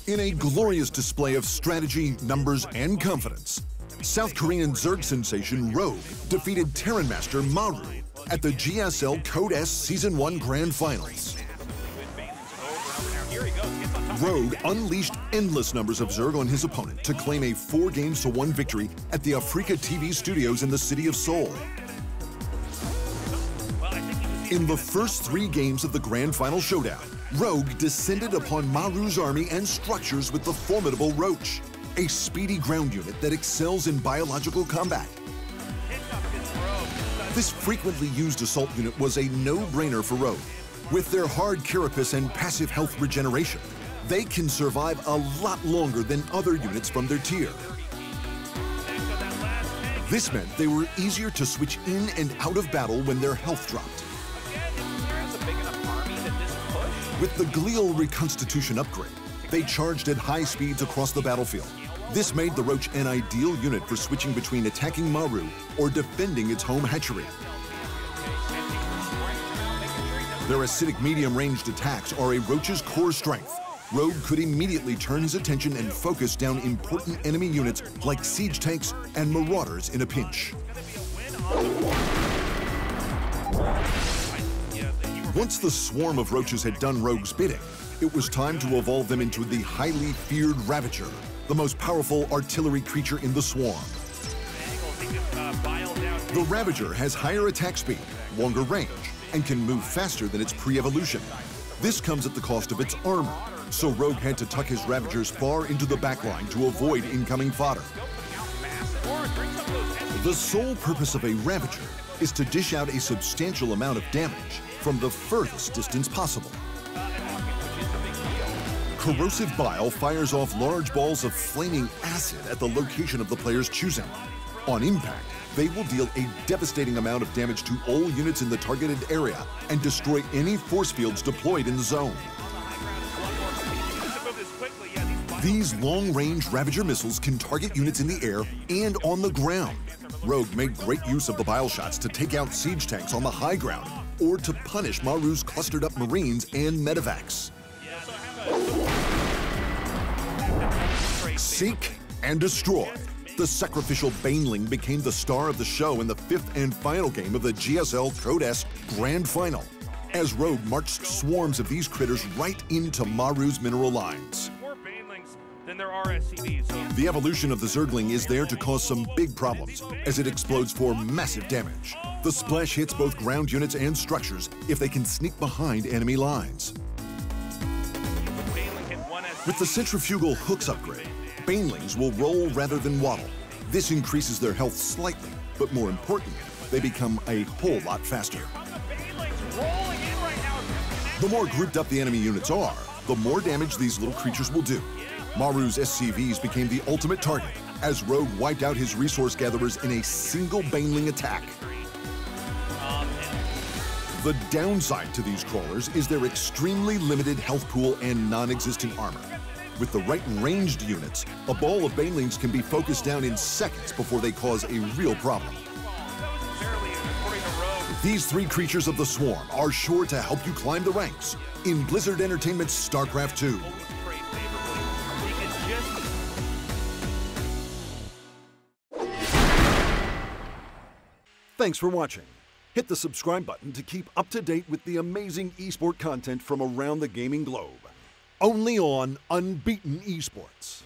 In a glorious display of strategy, numbers, and confidence, South Korean Zerg sensation Rogue defeated Terran Master Maru at the GSL Code S Season 1 Grand Finals. Rogue unleashed endless numbers of Zerg on his opponent to claim a 4-games-to-1 victory at the Africa TV studios in the city of Seoul. In the first 3 games of the Grand Final showdown, Rogue descended upon Maru's army and structures with the formidable Roach, a speedy ground unit that excels in biological combat. This frequently used assault unit was a no-brainer for Rogue. With their hard carapace and passive health regeneration, they can survive a lot longer than other units from their tier. This meant they were easier to switch in and out of battle when their health dropped. With the glial reconstitution upgrade, they charged at high speeds across the battlefield. This made the Roach an ideal unit for switching between attacking Maru or defending its home hatchery. Their acidic medium-ranged attacks are a Roach's core strength. Rogue could immediately turn his attention and focus down important enemy units like siege tanks and marauders in a pinch. Once the swarm of Roaches had done Rogue's bidding, it was time to evolve them into the highly feared Ravager, the most powerful artillery creature in the swarm. The Ravager has higher attack speed, longer range, and can move faster than its pre-evolution. This comes at the cost of its armor, so Rogue had to tuck his Ravagers far into the backline to avoid incoming fodder. The sole purpose of a Ravager is to dish out a substantial amount of damage from the furthest distance possible. Corrosive bile fires off large balls of flaming acid at the location of the player's choosing. On impact, they will deal a devastating amount of damage to all units in the targeted area and destroy any force fields deployed in the zone. These long-range Ravager missiles can target units in the air and on the ground. Rogue made great use of the bile shots to take out siege tanks on the high ground or to punish Maru's clustered-up Marines and medevacs. Seek and destroy. The sacrificial Baneling became the star of the show in the 5th and final game of the GSL Code S Grand Final, as Rogue marched swarms of these critters right into Maru's mineral lines. More Banelings than there are SCVs. The evolution of the Zergling is there to cause some big problems, as it explodes for massive damage. The splash hits both ground units and structures if they can sneak behind enemy lines. With the centrifugal hooks upgrade, Banelings will roll rather than waddle. This increases their health slightly, but more importantly, they become a whole lot faster. The more grouped up the enemy units are, the more damage these little creatures will do. Maru's SCVs became the ultimate target, as Rogue wiped out his resource gatherers in a single Baneling attack. The downside to these crawlers is their extremely limited health pool and non-existent armor. With the right ranged units, a ball of Banelings can be focused down in seconds before they cause a real problem. These 3 creatures of the swarm are sure to help you climb the ranks in Blizzard Entertainment's Starcraft II. Thanks for watching. Hit the subscribe button to keep up to date with the amazing esport content from around the gaming globe. Only on Unbeaten Esports.